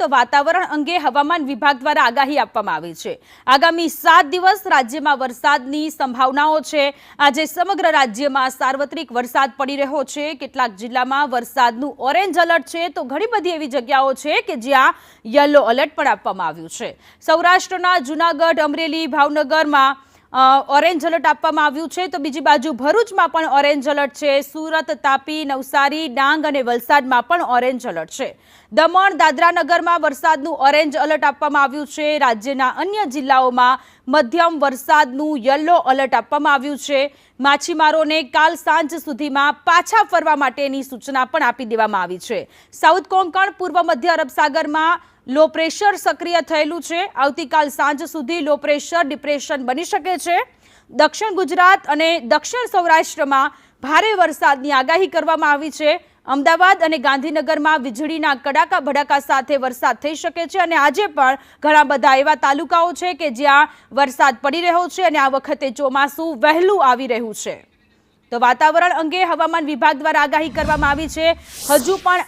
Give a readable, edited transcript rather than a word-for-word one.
તો વાતાવરણ અંગે હવામાન વિભાગ દ્વારા આગાહી આપવામાં આવી છે। આગામી 7 દિવસ રાજ્યમાં વરસાદની સંભાવનાઓ છે। આજે સમગ્ર રાજ્યમાં સાર્વત્રિક વરસાદ પડી રહ્યો છે। કેટલાક જિલ્લામાં વરસાદનું ઓરેન્જ એલર્ટ છે તો ઘણી બધી એવી જગ્યાઓ છે કે જ્યાં યલો એલર્ટ પણ આપવામાં આવ્યું છે। સૌરાષ્ટ્રના જૂનાગઢ, અમરેલી, ભાવનગરમાં ઓરેન્જ એલર્ટ આપવામાં આવ્યું છે તો બીજી બાજુ ભરૂચમાં પણ ઓરેન્જ એલર્ટ છે। સુરત, તાપી, નવસારી, ડાંગ અને વલસાડમાં પણ ઓરેન્જ એલર્ટ છે। દમણ, દાદરાનગરમાં વરસાદનું ઓરેન્જ એલર્ટ આપવામાં આવ્યું છે। રાજ્યના અન્ય જિલ્લાઓમાં મધ્યમ વરસાદનું યલો એલર્ટ આપવામાં આવ્યું છે। માછીમારોને કાલ સાંજ સુધીમાં પાછા ફરવા માટેની સૂચના પણ આપી દેવામાં આવી છે। સાઉથ કોંકણ, પૂર્વ મધ્ય અરબ સાગરમાં લો પ્રેશર સક્રિય થયેલું છે। આવતીકાલ સાંજ સુધી લો પ્રેશર ડિપ્રેશન બની શકે છે। દક્ષિણ ગુજરાત અને દક્ષિણ સૌરાષ્ટ્રમાં ભારે વરસાદની આગાહી કરવામાં આવી છે। અમદાવાદ અને ગાંધીનગરમાં વીજળીના કડાકા ભડાકા સાથે વરસાદ થઈ શકે છે અને આજે પણ ઘણા બધા એવા તાલુકાઓ છે કે જ્યાં વરસાદ પડી રહ્યો છે અને આ વખતે ચોમાસું વહેલું આવી રહ્યું છે। તો વાતાવરણ અંગે હવામાન વિભાગ દ્વારા આગાહી કરવામાં આવી છે। હજુ પણ